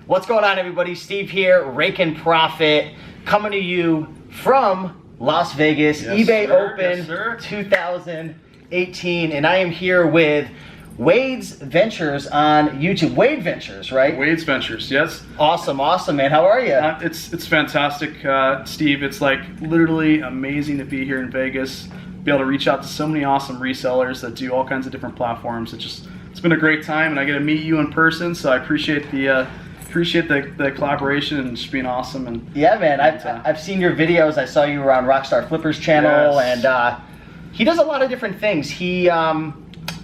What's going on, everybody? Steve here, Raiken Profit, coming to you from Las Vegas, Yes, eBay sir. Open Yes, 2018, and I am here with Wade's Ventures on YouTube. Wade Ventures, right? Wade's Ventures, yes. Awesome, man. How are you? It's fantastic, Steve. It's like literally amazing to be here in Vegas, be able to reach out to so many awesome resellers that do all kinds of different platforms. It's been a great time, and I get to meet you in person, so I appreciate the collaboration and just being awesome. And yeah, man. I've seen your videos. I saw you were on Rockstar Flipper's channel, yes. and he does a lot of different things. You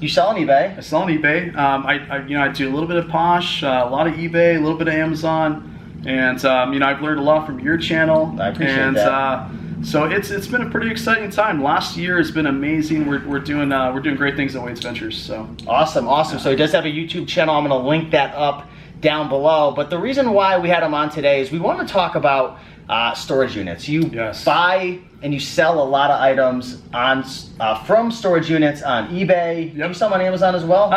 sell on eBay? I sell on eBay. I do a little bit of Posh, a lot of eBay, a little bit of Amazon, and I've learned a lot from your channel. I appreciate that. So it's been a pretty exciting time. Last year has been amazing. We're doing great things at Wade's Ventures. So awesome. Yeah. So he does have a YouTube channel. I'm going to link that up down below. But the reason why we had him on today is we want to talk about storage units. You buy and you sell a lot of items on from storage units on eBay. Yep. Do you sell on Amazon as well?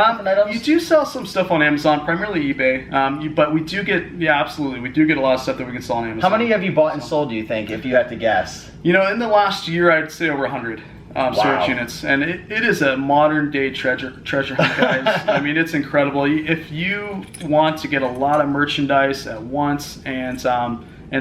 You do sell some stuff on Amazon, primarily eBay. But we do get, absolutely, we do get a lot of stuff that we can sell on Amazon. How many have you bought and sold, do you think, if you had to guess? In the last year, I'd say over 100 storage units, and it is a modern day treasure hunt, guys. I mean, it's incredible. If you want to get a lot of merchandise at once and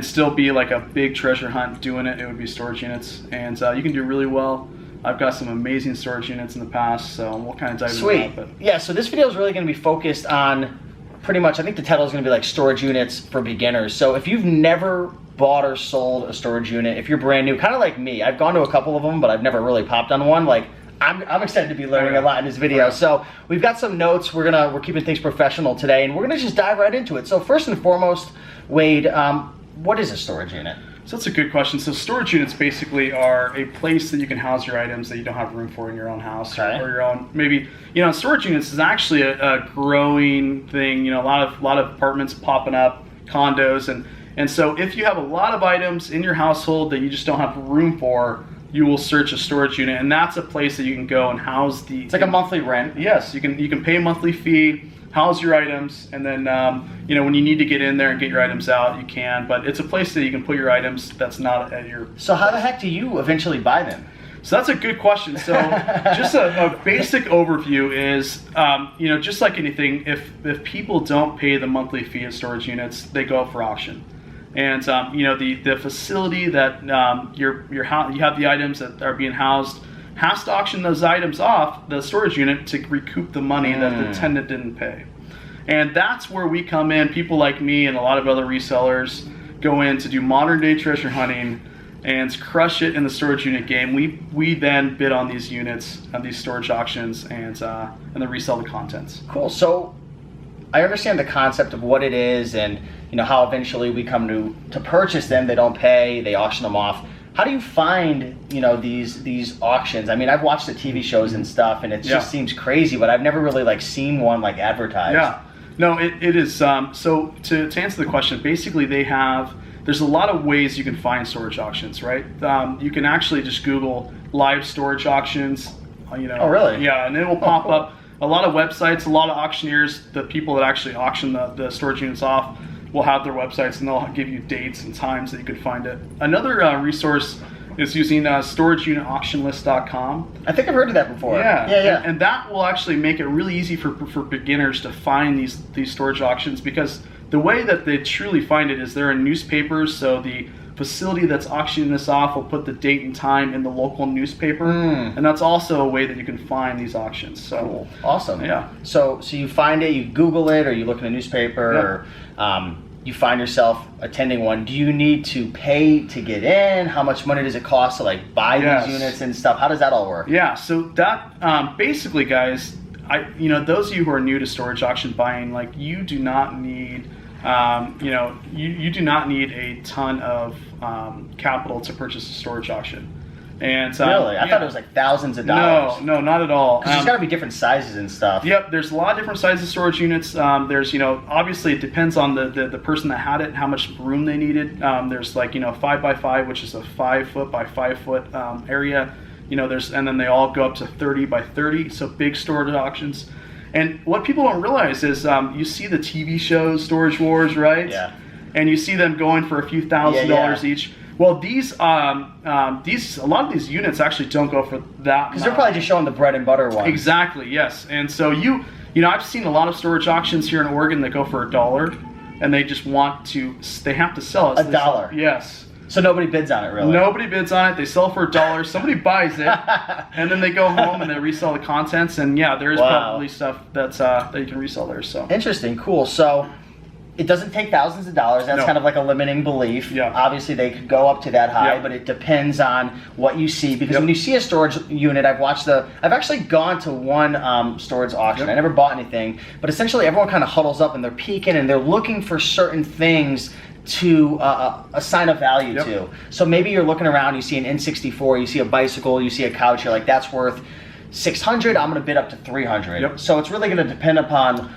still be like a big treasure hunt doing it, it would be storage units, and you can do really well. I've got some amazing storage units in the past, so we'll kind of dive into that. But yeah, so this video is really going to be focused on pretty much, I think the title is going to be like storage units for beginners. So if you've never bought or sold a storage unit, if you're brand new, kind of like me, I've gone to a couple of them, but I've never really popped on one. Like I'm excited to be learning a lot in this video. So we've got some notes. We're keeping things professional today, and we're gonna just dive right into it. So first and foremost, Wade, what is a storage unit? So that's a good question. So storage units basically are a place that you can house your items that you don't have room for in your own house or your own, maybe, storage units is actually a growing thing. A lot of apartments popping up, condos, and so if you have a lot of items in your household that you just don't have room for, you will search a storage unit, and that's a place that you can go and house the... It's like a monthly rent. Yes, you can pay a monthly fee, house your items, and then when you need to get in there and get your items out, you can. But it's a place that you can put your items that's not at your... So how the heck do you eventually buy them? So that's a good question. So just a basic overview is, just like anything, if people don't pay the monthly fee at storage units, they go up for auction. And the facility that you have the items that are being housed has to auction those items off the storage unit to recoup the money that the tenant didn't pay. And that's where we come in. People like me and a lot of other resellers go in to do modern day treasure hunting and crush it in the storage unit game. We then bid on these units at these storage auctions and then resell the contents. Cool. So I understand the concept of what it is and how eventually we come to purchase them. They don't pay, they auction them off. How do you find these auctions? I mean, I've watched the TV shows and stuff, and it just seems crazy, but I've never really seen one advertised. Yeah, no, it is. So to answer the question, basically there's a lot of ways you can find storage auctions, right? You can actually just Google live storage auctions. Oh, really? Yeah, and it will pop up. A lot of websites, a lot of auctioneers, the people that actually auction the storage units off will have their websites, and they'll give you dates and times that you could find it. Another resource is using storageunitauctionlist.com. I think I've heard of that before. Yeah. And that will actually make it really easy for beginners to find these storage auctions, because the way that they truly find it is they're in newspapers. So the facility that's auctioning this off will put the date and time in the local newspaper, and that's also a way that you can find these auctions. So cool. Awesome. Yeah. So you find it, you Google it, or you look in a newspaper, or you find yourself attending one. Do you need to pay to get in? How much money does it cost to buy these units and stuff? How does that all work? Yeah. So that basically, guys, those of you who are new to storage auction buying, you do not need. You do not need a ton of capital to purchase a storage auction. And really? I thought it was thousands of dollars. No, not at all. There's got to be different sizes and stuff. Yep, there's a lot of different sizes of storage units. There's, obviously it depends on the person that had it and how much room they needed. There's 5x5, which is a 5 foot by 5 foot area. And then they all go up to 30 by 30, so big storage auctions. And what people don't realize is you see the TV shows, Storage Wars, right? Yeah. And you see them going for a few $1,000s each. Well, a lot of these units actually don't go for that. Because they're probably just showing the bread and butter ones. Exactly, yes. And so you know, I've seen a lot of storage auctions here in Oregon that go for $1, and they just they have to sell it. $1? Yes. So nobody bids on it, really? Nobody bids on it. They sell for $1. Somebody buys it, and then they go home and they resell the contents. And yeah, there is probably stuff that you can resell there. So interesting, cool. So it doesn't take thousands of dollars. That's kind of like a limiting belief. Yeah. Obviously, they could go up to that high, but it depends on what you see. Because when you see a storage unit, I've actually gone to one storage auction. I never bought anything, but essentially everyone kind of huddles up and they're peeking and they're looking for certain things to assign a value to. So maybe you're looking around, you see an N64, you see a bicycle, you see a couch, you're like, that's worth $600, I'm gonna bid up to $300. So it's really gonna depend upon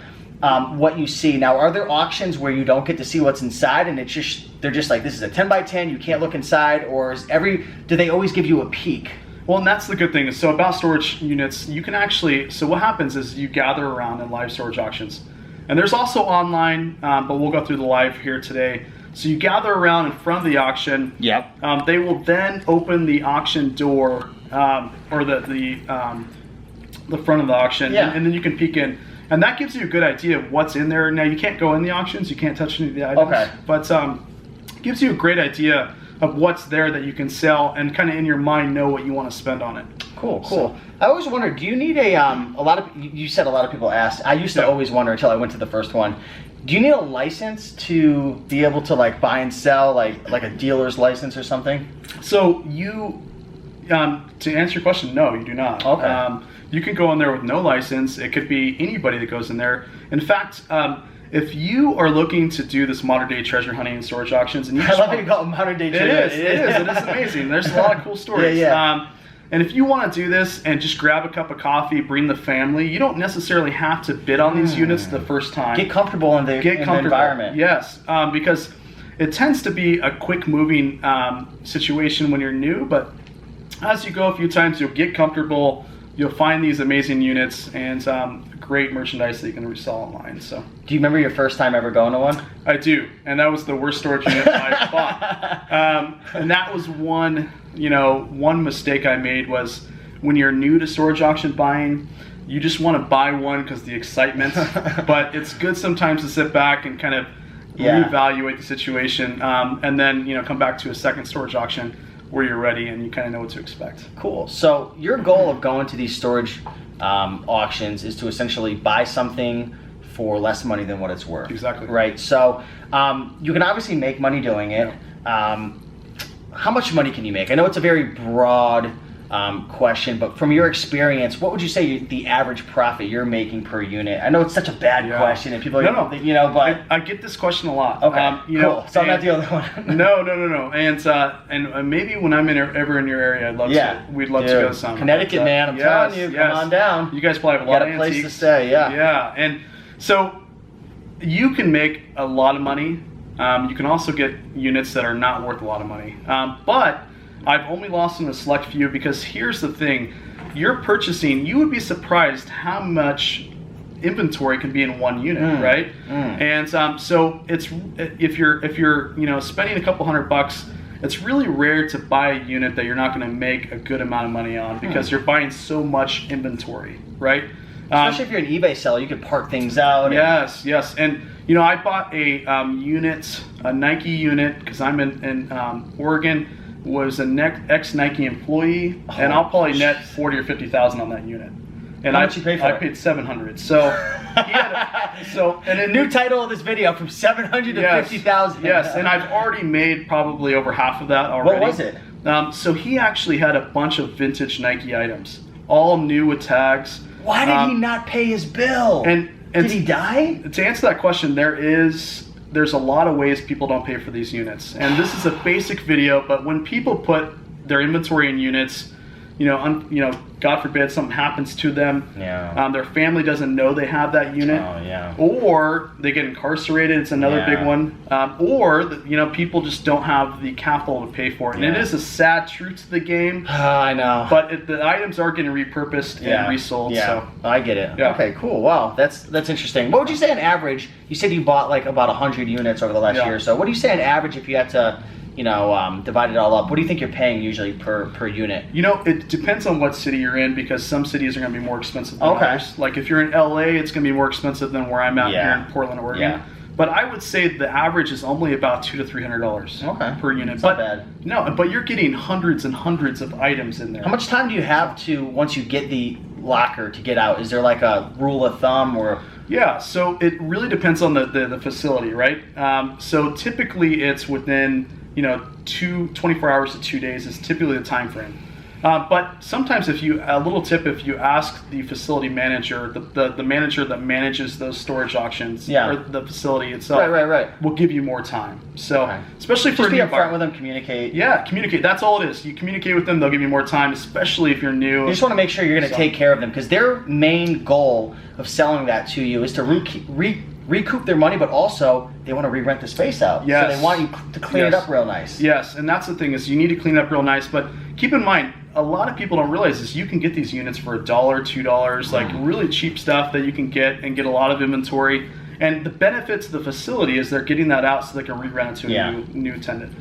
what you see. Now, are there auctions where you don't get to see what's inside and they're just like, this is a 10 by 10, you can't look inside, or do they always give you a peek? Well, and that's the good thing. So about storage units, you can actually, so what happens is you gather around in live storage auctions. And there's also online, but we'll go through the live here today. So you gather around in front of the auction. Yep. They will then open the auction door, or the front of the auction, and then you can peek in. And that gives you a good idea of what's in there. Now, you can't go in the auctions, you can't touch any of the items, but gives you a great idea of what's there that you can sell and kind of in your mind know what you want to spend on it. Cool. So, I always wondered, do you need you said a lot of people asked, I used to always wonder until I went to the first one, do you need a license to be able to like buy and sell, like a dealer's license or something? So to answer your question, no, you do not. Okay. You can go in there with no license. It could be anybody that goes in there. In fact, if you are looking to do this modern day treasure hunting and storage auctions, and I love how you call it modern day treasure. It is amazing. There's a lot of cool stories. And if you want to do this and just grab a cup of coffee, bring the family, you don't necessarily have to bid on these units the first time. Get comfortable in the environment. Yes, because it tends to be a quick moving situation when you're new, but as you go a few times, you'll get comfortable. You'll find these amazing units and great merchandise that you can resell online. So, do you remember your first time ever going to one? I do, and that was the worst storage unit I bought. And that was one mistake I made was when you're new to storage auction buying, you just want to buy one because the excitement. But it's good sometimes to sit back and kind of reevaluate the situation, and then come back to a second storage auction where you're ready and you kind of know what to expect. Cool. So your goal of going to these storage auctions is to essentially buy something for less money than what it's worth. Exactly. Right. So you can obviously make money doing it. How much money can you make? I know it's a very broad question, but from your experience, what would you say the average profit you're making per unit? I know it's such a bad question, and people, but I get this question a lot. Okay, cool. So I'm not the only one. No. And maybe when I'm ever in your area, I'd love to. We'd love to go to some. Connecticut, man. I'm telling you, come on down. You guys probably have a lot of antiques. Got a place to stay. Yeah. And so you can make a lot of money. You can also get units that are not worth a lot of money, but I've only lost in a select few because here's the thing. You're purchasing, you would be surprised how much inventory can be in one unit, right? And so it's if you're spending a couple $100, it's really rare to buy a unit that you're not going to make a good amount of money on because you're buying so much inventory, right? Especially if you're an eBay seller, you can park things out. Yes. And I bought a unit, a Nike unit, because I'm in Oregon. Was an ex-Nike employee, and I'll probably net $40,000 or $50,000 on that unit. And how much you pay for it? I paid $700. So, and a new title of this video from $700 to $50,000. Yes, and I've already made probably over half of that already. What was it? So he actually had a bunch of vintage Nike items, all new with tags. Why did he not pay his bill? And did he die? To answer that question, there's a lot of ways people don't pay for these units. And this is a basic video, but when people put their inventory in units, God God forbid something happens to them. Yeah. Their family doesn't know they have that unit. Oh, yeah. Or they get incarcerated. It's another Yeah. big one. Or people just don't have the capital to pay for it. And it is a sad truth to the game. I know. But the items are getting repurposed and resold. Yeah, So. I get it. Yeah. Okay, cool. Wow, that's interesting. What would you say on average? You said you bought like about 100 units over the last year or so. What do you say on average if you had to, divide it all up? What do you think you're paying usually per unit? It depends on what city you're in, because some cities are going to be more expensive than others. Like if you're in LA, it's going to be more expensive than where I'm at here in Portland, Oregon. Yeah. But I would say the average is only about $200 to $300 per unit. That's not bad. No, but you're getting hundreds and hundreds of items in there. How much time do you have to, once you get the locker, to get out? Is there like a rule of thumb or? Yeah, so it really depends on the facility, right? So typically it's within 24 hours to 2 days is typically the time frame. But sometimes if you ask the facility manager, the manager that manages those storage auctions or the facility itself, will give you more time. So especially for just be upfront with them, communicate. Yeah, communicate. That's all it is. You communicate with them, they'll give you more time, especially if you're new. You just want to make sure you're going to take care of them, because their main goal of selling that to you is to recoup their money, but also they want to re-rent the space out. Yes. So they want you to clean it up real nice. Yes, and that's the thing, is you need to clean it up real nice. But keep in mind, a lot of people don't realize is you can get these units for $1, $2, like really cheap stuff that you can get and get a lot of inventory. And the benefit to the facility is they're getting that out so they can re-rent it to a new tenant.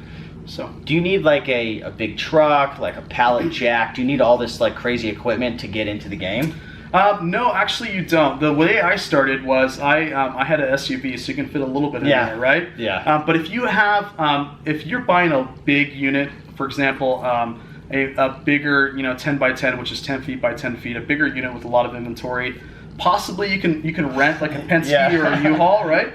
So, do you need like a big truck, like a pallet jack? Do you need all this like crazy equipment to get into the game? No, actually you don't. The way I started was I had an SUV, so you can fit a little bit in there, right? Yeah. But if you have, if you're buying a big unit, for example, a bigger, 10 by 10, which is 10 feet by 10 feet, a bigger unit with a lot of inventory, possibly you can rent like a Penske or a U-Haul, right?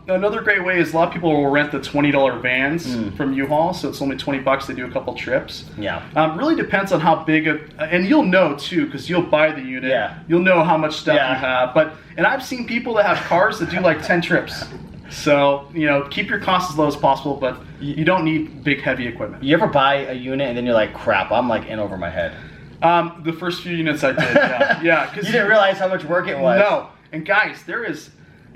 Another great way is a lot of people will rent the $20 vans from U-Haul, so it's only $20. They do a couple trips. Yeah. Really depends on how big and you'll know too, because you'll buy the unit. Yeah. You'll know how much stuff you have. And I've seen people that have cars that do like 10 trips. So keep your costs as low as possible, but you don't need big heavy equipment. You ever buy a unit and then you're like, crap, I'm like in over my head? The first few units I did, yeah. You didn't realize how much work it was. No, and guys,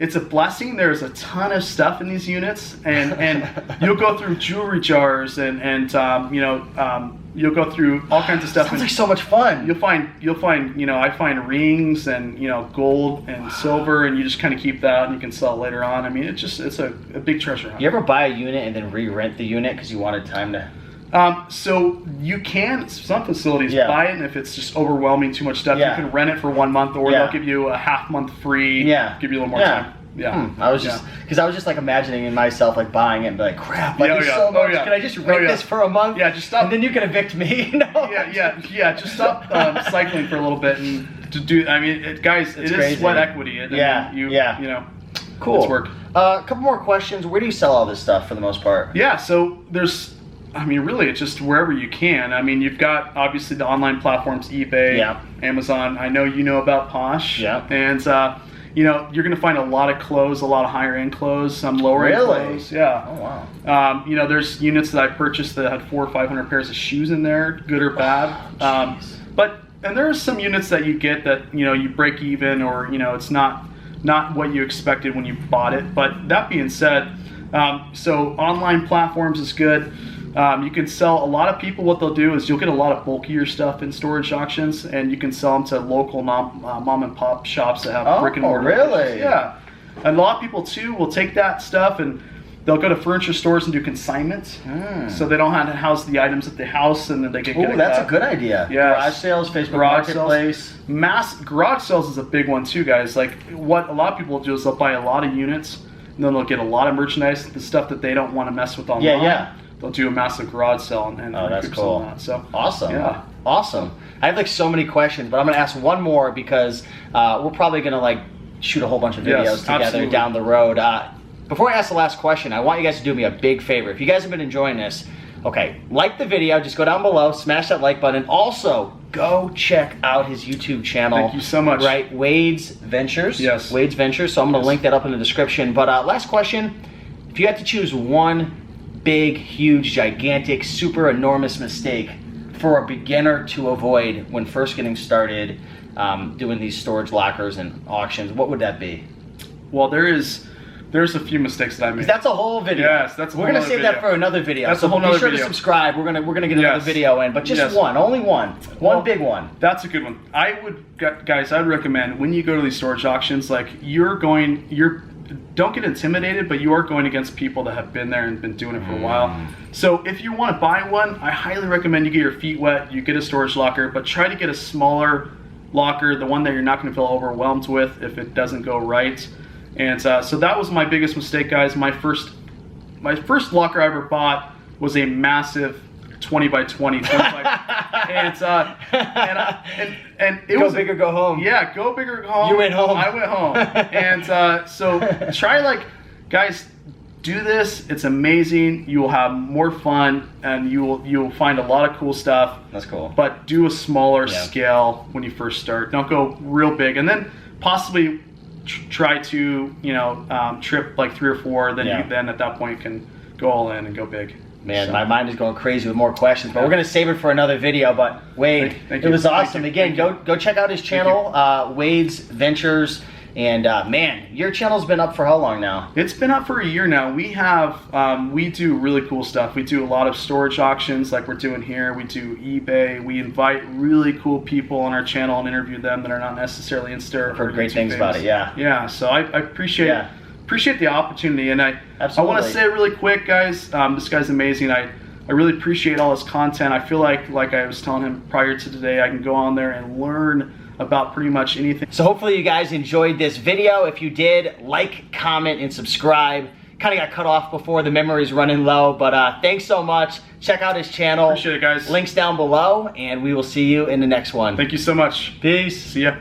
it's a blessing. There's a ton of stuff in these units, and you'll go through jewelry jars and you'll go through all kinds of stuff. Sounds like so much fun. You'll find I find rings and gold and silver, and you just kind of keep that and you can sell it later on. I mean, it's a big treasure hunt. You ever buy a unit and then re-rent the unit because you wanted time to? So you can, some facilities buy it, and if it's just overwhelming, too much stuff, you can rent it for 1 month, or they'll give you a half month free, give you a little more time. Yeah. I was just like imagining in myself like buying it and be like, crap, I do so much. Can I just rent this for a month? Yeah, just stop. And then you can evict me. Just stop cycling for a little bit and to do. I mean, guys, it is sweat equity. Cool. It's work. A couple more questions. Where do you sell all this stuff for the most part? Yeah, so really, it's just wherever you can. I mean, you've got obviously the online platforms, eBay, Amazon. I know you know about Posh. Yeah. And you're going to find a lot of clothes, a lot of higher end clothes, some lower end clothes. Yeah. Oh wow. There's units that I purchased that had 400 or 500 pairs of shoes in there, good or bad. And there are some units that you get that you break even, or it's not what you expected when you bought it. But that being said, so online platforms is good. You can sell a lot of people. What they'll do is you'll get a lot of bulkier stuff in storage auctions, and you can sell them to local mom and pop shops that have brick and mortar. Really? Yeah. And a lot of people too will take that stuff and they'll go to furniture stores and do consignment, so they don't have to house the items at the house, and then they can get it. That's a good idea. Yeah. Garage sales, Facebook Marketplace. Garage sales is a big one too, guys. Like what a lot of people will do is they'll buy a lot of units, and then they'll get a lot of merchandise, the stuff that they don't want to mess with online. Yeah. They'll do a massive garage sale and that's cool. That. So awesome. Yeah. Awesome. I have like so many questions, but I'm gonna ask one more because we're probably gonna like shoot a whole bunch of videos together down the road. Before I ask the last question, I want you guys to do me a big favor. If you guys have been enjoying this, like the video, just go down below, smash that like button. Also, go check out his YouTube channel. Thank you so much. Right, Wade's Ventures. Yes. Wade's Ventures. So I'm gonna link that up in the description. But last question: if you had to choose one big, huge, gigantic, super enormous mistake for a beginner to avoid when first getting started doing these storage lockers and auctions, what would that be? Well, there's a few mistakes that I made. That's a whole video. Yes, that's a whole We're gonna nother save video. that for another video. That's so a whole be nother sure video. to subscribe. We're gonna get another Yes. video in, but just Yes. one, only one big one. That's a good one. Guys, I'd recommend when you go to these storage auctions, like don't get intimidated, but you are going against people that have been there and been doing it for a while. So if you want to buy one, I highly recommend you get your feet wet, you get a storage locker, but try to get a smaller locker, the one that you're not going to feel overwhelmed with if it doesn't go right. And so that was my biggest mistake, guys. My first locker I ever bought was a massive 20 by 20, and it Go was big or go home. Yeah, go big or go home. You went home. I went home. And so try, guys, do this. It's amazing. You will have more fun, and you will find a lot of cool stuff. That's cool. But do a smaller scale when you first start. Don't go real big, and then possibly try to trip like 3 or 4. Then you at that point can go all in and go big. Man, my mind is going crazy with more questions, but we're going to save it for another video. But Wade, Thank it you. was awesome. Thank you. Again, go check out his channel, Wade's Ventures. And man, your channel's been up for how long now? It's been up for a year now. We do really cool stuff. We do a lot of storage auctions like we're doing here. We do eBay. We invite really cool people on our channel and interview them that are not necessarily in store. I've heard great things about it, yeah. Yeah, so I appreciate the opportunity, and I want to say really quick, guys, this guy's amazing. I really appreciate all his content. I feel like I was telling him prior to today, I can go on there and learn about pretty much anything. So hopefully you guys enjoyed this video. If you did, like, comment, and subscribe. Kind of got cut off before, the memory's running low, but thanks so much. Check out his channel. Appreciate it, guys. Links down below, and we will see you in the next one. Thank you so much. Peace. See ya.